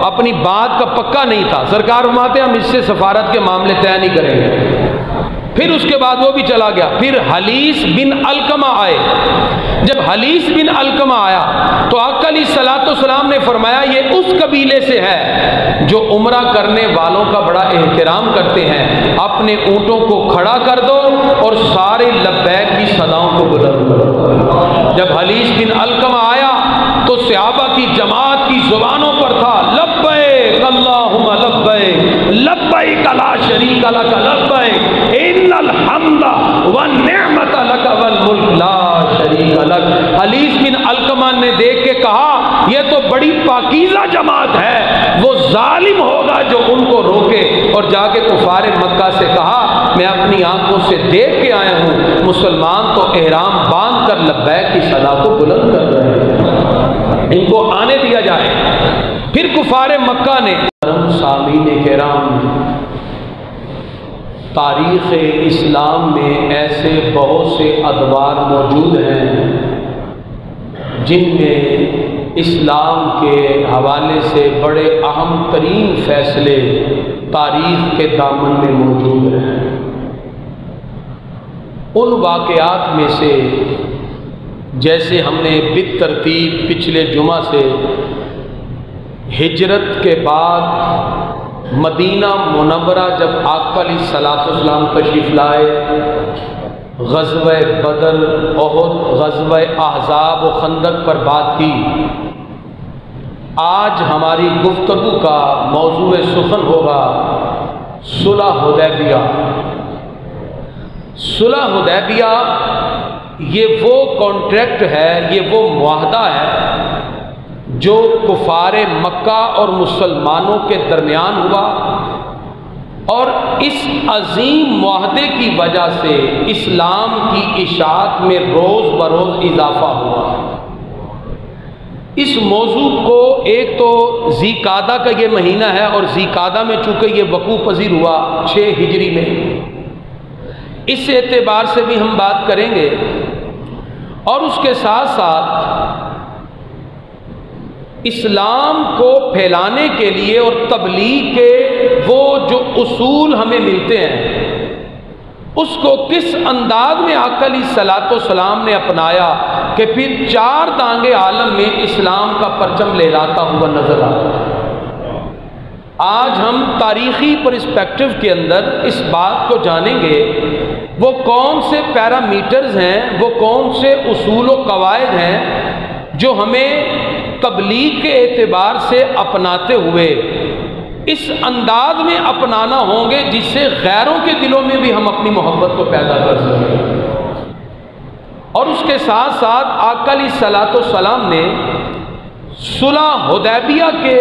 اپنی بات کا پکا نہیں تھا. سرکار فرماتے ہم اس سے سفارت کے معاملے طے نہیں کریں گے. پھر اس کے بعد وہ بھی چلا گیا. پھر حلیس بن علقمہ آئے. جب حلیس بن علقمہ آیا تو آقا علیہ الصلوۃ والسلام نے فرمایا یہ اس قبیلے سے ہے جو عمرہ کرنے والوں کا بڑا احترام کرتے ہیں. اپنے اونٹوں کو کھڑا کر دو اور سارے لبیک کی صداؤں کو بلند کرو. جب حلیس بن علقمہ آیا تو صحابہ کی جماعت کی زبانوں پر تھا لبیک اللہم لبیک لبیک لا شریک لک لبیک ان الحمد والنعمت لک والملک لا شریک لک. حلیس بن علقمہ نے دیکھ کے کہا یہ تو بڑی پاکیزہ جماعت ہے. وہ ظالم ہوگا جو ان کو روکے. اور جا کے کفار مکہ سے کہا میں اپنی آنکھوں سے دیکھ کے آیا ہوں مسلمان تو احرام باندھ کر لبیک کی صدا کو بلند کر رہے ہیں, ان کو آنے دیا جائے. پھر کفار مکہ نے سامعین کرام تاریخ اسلام میں ایسے بہت سے ادوار موجود ہیں جن میں اسلام کے حوالے سے بڑے اہم ترین فیصلے تاریخ کے دامن میں موجود ہیں. ان واقعات میں سے جیسے ہم نے بالترتیب پچھلے جمعہ سے ہجرت کے بعد مدینہ منورہ جب آقا علیہ الصلوۃ والسلام تشریف لائے, غزوہ بدر, احد, غزوہ احزاب و خندق پر بات کی. آج ہماری گفتگو کا موضوع سخن ہوگا صلح حدیبیہ. صلح حدیبیہ یہ وہ کانٹریکٹ ہے, یہ وہ معاہدہ ہے جو کفار مکہ اور مسلمانوں کے درمیان ہوا, اور اس عظیم معاہدے کی وجہ سے اسلام کی اشاعت میں روز بروز اضافہ ہوا. اس موضوع کو ایک تو ذی قعدہ کا یہ مہینہ ہے اور ذی قعدہ میں چونکہ یہ وقوع پذیر ہوا 6 ہجری میں, اس اعتبار سے بھی ہم بات کریں گے. اور اس کے ساتھ ساتھ اسلام کو پھیلانے کے لیے اور تبلیغ کے وہ جو اصول ہمیں ملتے ہیں اس کو کس انداز میں آقا علیہ الصلوۃ والسلام نے اپنایا کہ پھر 4 دانگے عالم میں اسلام کا پرچم لہراتا ہوا نظر آتا ہے. آج ہم تاریخی پرسپیکٹو کے اندر اس بات کو جانیں گے وہ کون سے پیرامیٹرز ہیں, وہ کون سے اصول و قواعد ہیں جو ہمیں تبلیغ کے اعتبار سے اپناتے ہوئے اس انداز میں اپنانا ہوں گے جس سے غیروں کے دلوں میں بھی ہم اپنی محبت کو پیدا کر سکیں. اور اس کے ساتھ ساتھ آقا علیہ الصلوۃ والسلام نے صلح حدیبیہ کے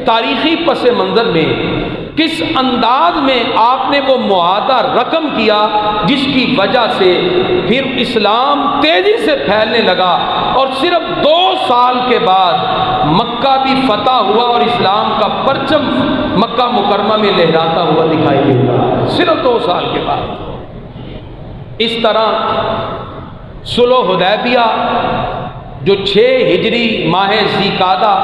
تاریخی پس منظر میں کس انداز میں آپ نے وہ معاہدہ رقم کیا جس کی وجہ سے پھر اسلام تیزی سے پھیلنے لگا اور صرف 2 سال کے بعد مکہ بھی فتح ہوا اور اسلام کا پرچم مکہ مکرمہ میں لہراتا ہوا دکھائی دیتا, صرف 2 سال کے بعد. اس طرح صلح حدیبیہ جو 6 ہجری ماہ ذی قعدہ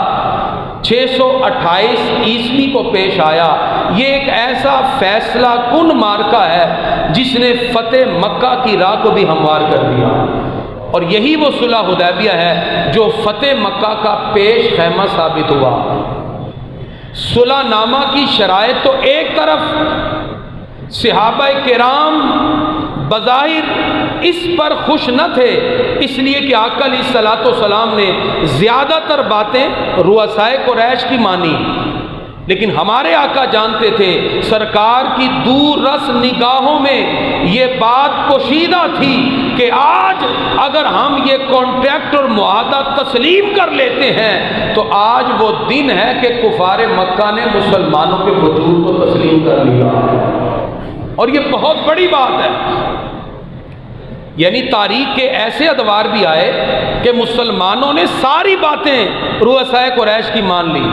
628 عیسوی کو پیش آیا, یہ ایک ایسا فیصلہ کن مارکہ ہے جس نے فتح مکہ کی راہ کو بھی ہموار کر دیا. اور یہی وہ صلح حدیبیہ ہے جو فتح مکہ کا پیش خیمہ ثابت ہوا. صلح نامہ کی شرائط تو ایک طرف صحابہ کرام بظاہر اس پر خوش نہ تھے, اس لیے کہ آقا علیہ الصلوۃ والسلام نے زیادہ تر باتیں رؤسائے قریش کی مانی, لیکن ہمارے آقا جانتے تھے سرکار کی دور رس نگاہوں میں یہ بات پوشیدہ تھی کہ آج اگر ہم یہ کانٹریکٹ اور معاہدہ تسلیم کر لیتے ہیں تو آج وہ دن ہے کہ کفار مکہ نے مسلمانوں کے وجود کو تسلیم کر لیا. اور یہ بہت بڑی بات ہے. یعنی تاریخ کے ایسے ادوار بھی آئے کہ مسلمانوں نے ساری باتیں رؤسائے قریش کی مان لی,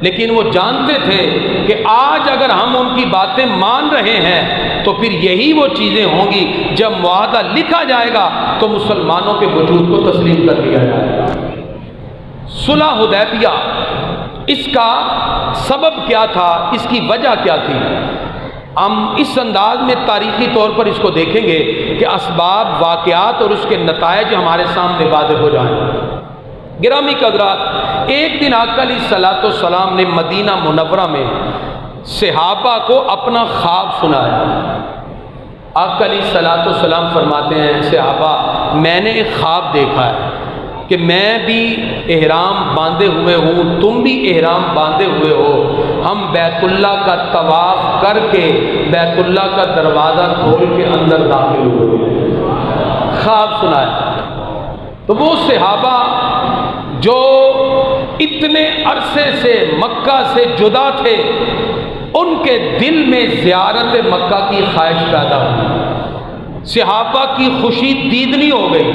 لیکن وہ جانتے تھے کہ آج اگر ہم ان کی باتیں مان رہے ہیں تو پھر یہی وہ چیزیں ہوں گی جب معاہدہ لکھا جائے گا تو مسلمانوں کے وجود کو تسلیم کر لیا جائے گا. صلح حدیبیہ اس کا سبب کیا تھا، اس کی وجہ کیا تھی؟ ہم اس انداز میں تاریخی طور پر اس کو دیکھیں گے کہ اسباب، واقعات اور اس کے نتائج ہمارے سامنے واضح ہو جائیں۔ گرامی قدرات، ایک دن آقا علیہ الصلوۃ والسلام نے مدینہ منورہ میں صحابہ کو اپنا خواب سنایا۔ آقا علیہ الصلوۃ والسلام فرماتے ہیں، صحابہ میں نے ایک خواب دیکھا ہے کہ میں بھی احرام باندھے ہوئے ہوں، تم بھی احرام باندھے ہوئے ہو، ہم بیت اللہ کا طواف کر کے بیت اللہ کا دروازہ کھول کے اندر داخل ہوئے۔ خواب سنایا۔ تو وہ صحابہ جو اتنے عرصے سے مکہ سے جدا تھے، ان کے دل میں زیارت مکہ کی خواہش پیدا ہوئی۔ صحابہ کی خوشی دیدنی ہو گئی۔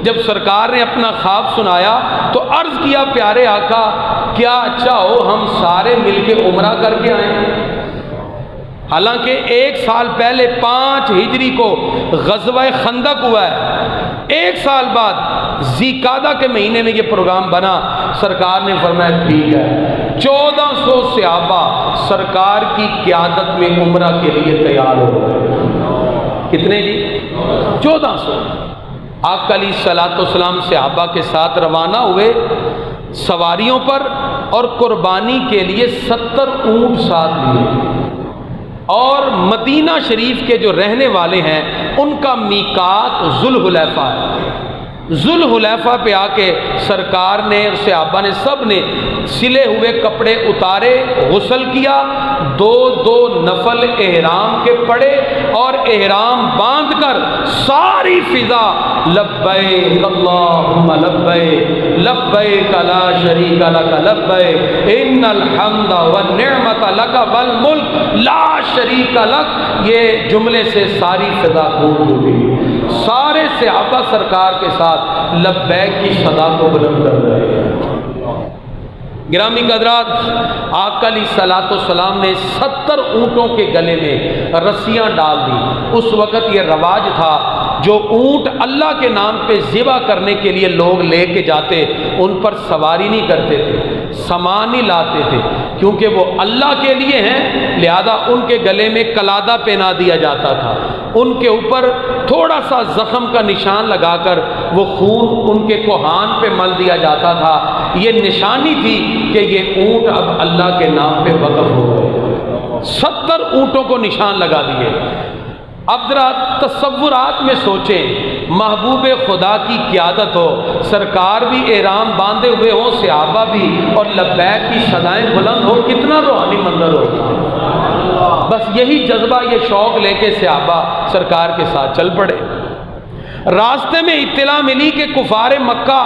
جب سرکار نے اپنا خواب سنایا تو عرض کیا، پیارے آقا کیا اچھا ہو ہم سارے مل کے عمرہ کر کے آئیں۔ حالانکہ 1 سال پہلے 5 ہجری کو غزوہ خندق ہوا ہے، 1 سال بعد ذی قعدہ کے مہینے میں یہ پروگرام بنا۔ سرکار نے فرمایا ٹھیک ہے، 1400 صحابہ سرکار کی قیادت میں عمرہ کے لیے تیار ہو گئے۔ کتنے جی؟ 1400۔ آقا علیہ الصلوۃ والسلام صحابہ کے ساتھ روانہ ہوئے سواریوں پر، اور قربانی کے لیے 70 اونٹ ساتھ لیے۔ اور مدینہ شریف کے جو رہنے والے ہیں ان کا میقات ذوالحلیفہ ہے۔ ذوالحلیفہ پہ آ کے سرکار نے اور صحابہ نے سب نے سلے ہوئے کپڑے اتارے، غسل کیا، 2 نفل احرام کے پڑے، اور احرام باندھ کر ساری فضا لبیک اللہم لبیک لبیک لا شریک لک لبیک ان الحمد والنعمت لک والملک لا شریک لک، یہ جملے سے ساری فضا گونج اٹھی۔ سارے صحابہ سرکار کے ساتھ لبیک کی صدا کو بلند کر رہے ہیں۔ گرامی قدرات، آقا علیہ الصلوۃ والسلام نے 70 اونٹوں کے گلے میں رسیاں ڈال دی۔ اس وقت یہ رواج تھا، جو اونٹ اللہ کے نام پہ ذبح کرنے کے لیے لوگ لے کے جاتے، ان پر سواری نہیں کرتے تھے، سامان نہیں لاتے تھے، کیونکہ وہ اللہ کے لیے ہیں، لہذا ان کے گلے میں قلادہ پہنا دیا جاتا تھا، ان کے اوپر تھوڑا سا زخم کا نشان لگا کر وہ خون ان کے کوہان پہ مل دیا جاتا تھا۔ یہ نشانی تھی کہ یہ اونٹ اب اللہ کے نام پہ وقف ہو گئے۔ 70 اونٹوں کو نشان لگا دیے۔ اب ذرا تصورات میں سوچیں، محبوب خدا کی قیادت ہو، سرکار بھی احرام باندھے ہوئے ہوں، صحابہ بھی، اور لبیک کی صدائیں بلند ہو، کتنا روحانی منظر ہوگا۔ بس یہی جذبہ، یہ شوق لے کے صحابہ سرکار کے ساتھ چل پڑے۔ راستے میں اطلاع ملی کہ کفار مکہ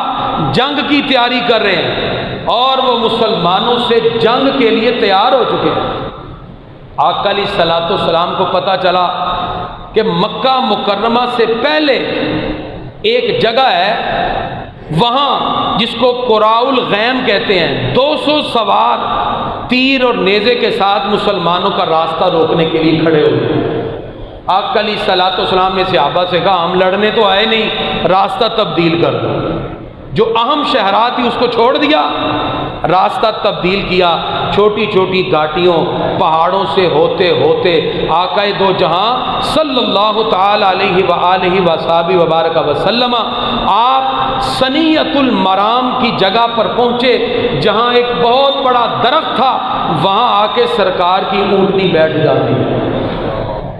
جنگ کی تیاری کر رہے ہیں، اور وہ مسلمانوں سے جنگ کے لیے تیار ہو چکے ہیں۔ آقا علیہ الصلوۃ والسلام کو پتہ چلا کہ مکہ مکرمہ سے پہلے ایک جگہ ہے، وہاں جس کو قراء الغیم کہتے ہیں، 200 سوار تیر اور نیزے کے ساتھ مسلمانوں کا راستہ روکنے کے لیے کھڑے ہوئے۔ آقا علیہ الصلوۃ والسلام نے صحابہ سے کہا، ہم لڑنے تو آئے نہیں، راستہ تبدیل کر دو۔ جو اہم شہرات تھی اس کو چھوڑ دیا، راستہ تبدیل کیا۔ چھوٹی چھوٹی گھاٹیوں، پہاڑوں سے ہوتے ہوتے آقا دو جہاں صلی اللہ تعالی علیہ وآلہ وصحبہ وبارک وسلم آپ ثنیۃ المرام کی جگہ پر پہنچے، جہاں ایک بہت بڑا درخت تھا، وہاں آ کے سرکار کی اونٹنی بیٹھ جاتی ہے۔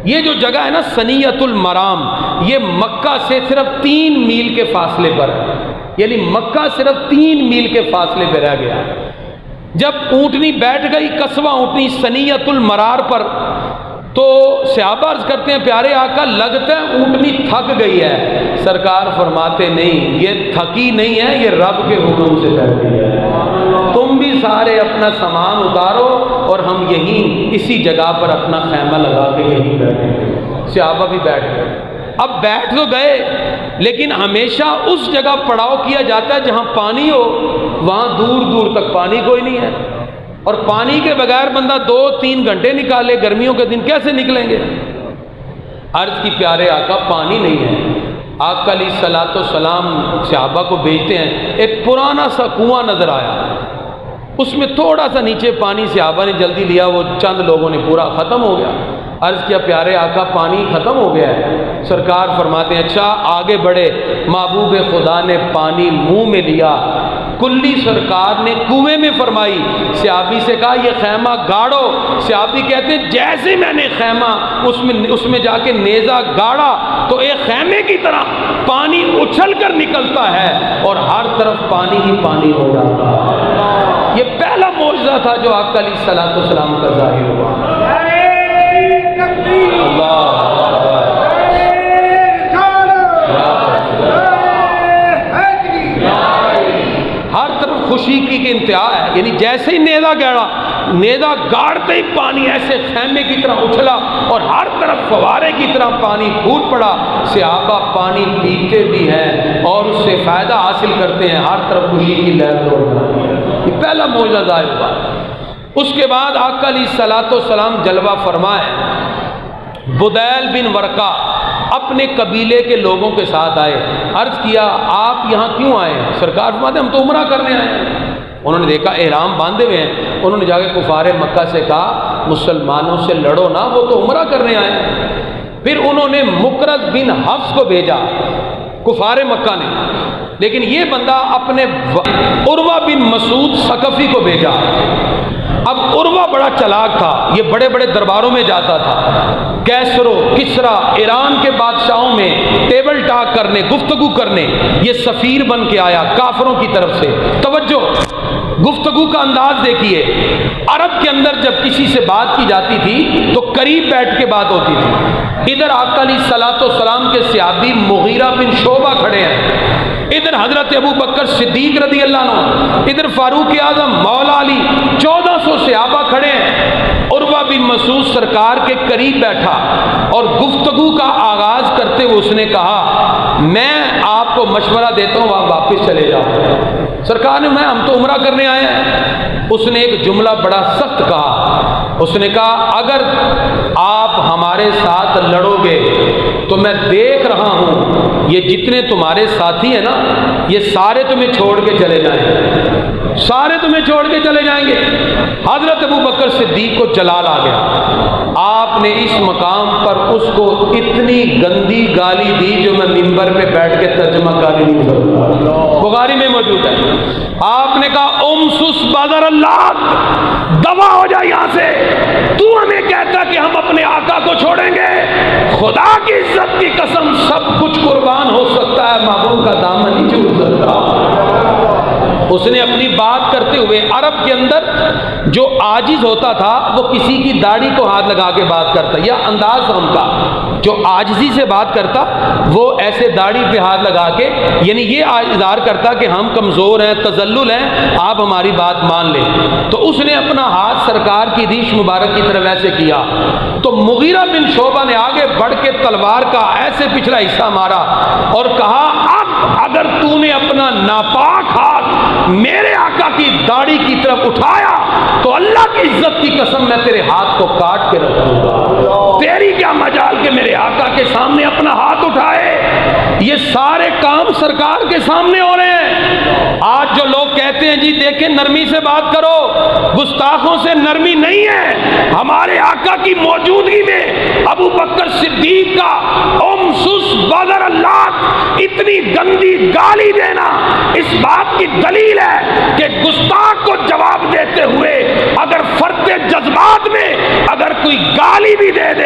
یہ جو جگہ ہے نا ثنیۃ المرام، یہ مکہ سے صرف 3 میل کے فاصلے پر ہے، یعنی مکہ صرف 3 میل کے فاصلے پہ رہ گیا۔ جب اونٹنی بیٹھ گئی، قصبہ اونٹنی ثنیۃ المرار پر، تو صحابہ عرض کرتے ہیں، پیارے آقا لگتا ہے اونٹنی تھک گئی ہے۔ سرکار فرماتے نہیں، یہ تھکی نہیں ہے، یہ رب کے حکم سے بیٹھی ہے۔ تم بھی سارے اپنا سامان اتارو اور ہم یہیں اسی جگہ پر اپنا خیمہ لگا کے یہیں بیٹھیں۔ صحابہ بھی بیٹھ گئے۔ اب بیٹھ تو گئے، لیکن ہمیشہ اس جگہ پڑاؤ کیا جاتا ہے جہاں پانی ہو، وہاں دور دور تک پانی کوئی نہیں ہے، اور پانی کے بغیر بندہ 2-3 گھنٹے نکالے، گرمیوں کے دن کیسے نکلیں گے؟ عرض کی پیارے آقا پانی نہیں ہے۔ آقا علیہ الصلوۃ والسلام صحابہ کو بھیجتے ہیں، ایک پرانا سا کنواں نظر آیا، اس میں تھوڑا سا نیچے پانی صحابہ نے جلدی لیا، وہ چند لوگوں نے پورا ختم ہو گیا۔ عرض کیا پیارے آقا پانی ختم ہو گیا ہے؟ سرکار فرماتے ہیں اچھا آگے بڑھے، محبوب خدا نے پانی منہ میں لیا، کلی سرکار نے کنویں میں فرمائی، صحابی سے کہا یہ خیمہ گاڑو۔ صحابی کہتے ہیں جیسے میں نے خیمہ اس میں جا کے نیزہ گاڑا تو ایک خیمے کی طرح پانی اچھل کر نکلتا ہے اور ہر طرف پانی ہی پانی ہو جاتا ہے۔ یہ پہلا معجزہ تھا جو آقا علیہ الصلوۃ والسلام کا ظاہر ہوا۔ ہر طرف خوشی کی انتہا ہے، یعنی جیسے ہی نیزہ گاڑتے ہی پانی ایسے خیمے کی طرح اچھلا اور ہر طرف فوارے کی طرح پانی پھوٹ پڑا۔ صحابہ پانی پیتے بھی ہیں اور اس سے فائدہ حاصل کرتے ہیں، ہر طرف خوشی کی لہر دوڑ رہی ہے۔ یہ پہلا معجزہ ظاہر ہوا۔ اس کے بعد آقا علیہ الصلوۃ والسلام جلوہ فرمائے، بدیل بن ورقہ اپنے قبیلے کے لوگوں کے ساتھ آئے۔ عرض کیا آپ یہاں کیوں آئے ہیں؟ سرکار فرماتے ہم تو عمرہ کرنے آئے ہیں۔ انہوں نے دیکھا احرام باندھے ہوئے ہیں، انہوں نے جا کے کفار مکہ سے کہا مسلمانوں سے لڑو نہ، وہ تو عمرہ کرنے آئے ہیں۔ پھر انہوں نے مقرض بن حفص کو بھیجا کفار مکہ نے، لیکن یہ بندہ اپنے عروہ بن مسعود ثقفی کو بھیجا۔ اب عروہ بڑا چلاک تھا، یہ بڑے بڑے درباروں میں جاتا تھا، کیسر و کسرا ایران کے بادشاہوں میں ٹیبل ٹاک کرنے، گفتگو کرنے یہ سفیر بن کے آیا کافروں کی طرف سے۔ توجہ، گفتگو کا انداز دیکھیے، عرب کے اندر جب کسی سے بات کی جاتی تھی تو قریب بیٹھ کے بات ہوتی تھی۔ ادھر آقا علیہ الصلوۃ والسلام کے صحابی مغیرہ بن شعبہ کھڑے ہیں، ادھر حضرت ابو بکر صدیق رضی اللہ عنہ، ادھر فاروق اعظم مولا علی، 1400 صحابہ کھڑے ہیں۔ عروہ بن مسعود سرکار کے قریب بیٹھا اور گفتگو کا آغاز کرتے ہوئے اس نے کہا میں آپ کو مشورہ دیتا ہوں آپ واپس چلے جاؤ۔ سرکار نے ہم تو عمرہ کرنے آئے ہیں۔ اس نے ایک جملہ بڑا سخت کہا، اس نے کہا اگر آپ ہمارے ساتھ لڑو گے تو میں دیکھ رہا ہوں یہ جتنے تمہارے ساتھی ہیں نا یہ سارے تمہیں چھوڑ کے چلے جائیں گے، سارے تمہیں چھوڑ کے چلے جائیں گے۔ حضرت ابو بکر صدیق کو جلال آ گیا، آپ نے اس مقام پر اس کو اتنی گندی گالی دی جو میں منبر پہ بیٹھ کے ترجمہ گالی نہیں کرتا، بخاری میں موجود ہے۔ آپ نے کہا امسس بادر اللہ، دفع ہو جا یہاں سے، تو ہمیں کہتا کہ ہم اپنے آقا کو چھوڑیں گے؟ خدا کی عزت کی قسم سب کچھ قربان ہو سکتا ہے، محبوب کا دامن نہیں چھوٹ سکتا۔ اس نے اپنی بات کرتے ہوئے، عرب کے اندر جو عاجز ہوتا تھا وہ کسی کی داڑھی کو ہاتھ لگا کے بات کرتا، یا انداز ہم کا جو عاجزی سے بات کرتا وہ ایسے داڑھی پہ ہاتھ لگا کے، یعنی یہ اظہار کرتا کہ ہم کمزور ہیں، تذلل ہیں، آپ ہماری بات مان لیں۔ تو اس نے اپنا ہاتھ سرکار کی ریش مبارک کی طرف ایسے کیا تو مغیرہ بن شعبہ نے آگے بڑھ کے تلوار کا ایسے پچھلا حصہ مارا اور کہا اب اگر تو نے اپنا ناپاک ہاتھ میرے آقا کی داڑھی کی طرف اٹھایا تو اللہ کی عزت کی قسم میں تیرے ہاتھ کو کاٹ کے رکھوں گا۔ تیری کیا مجال کہ میرے آقا کے سامنے اپنا ہاتھ اٹھائے؟ یہ سارے کام سرکار کے سامنے ہو رہے ہیں۔ آج جو لوگ کہتے ہیں جی دیکھیں نرمی سے بات کرو، گستاخوں سے نرمی نہیں ہے۔ ہمارے آقا کی موجودگی میں ابو بکر صدیق کا امسس بدر اللہ اتنی گندی گالی دینا اس بات کی دلیل ہے کہ گستاخ کو جواب دیتے ہوئے اگر فرط جذبات میں اگر کوئی گالی بھی دے دے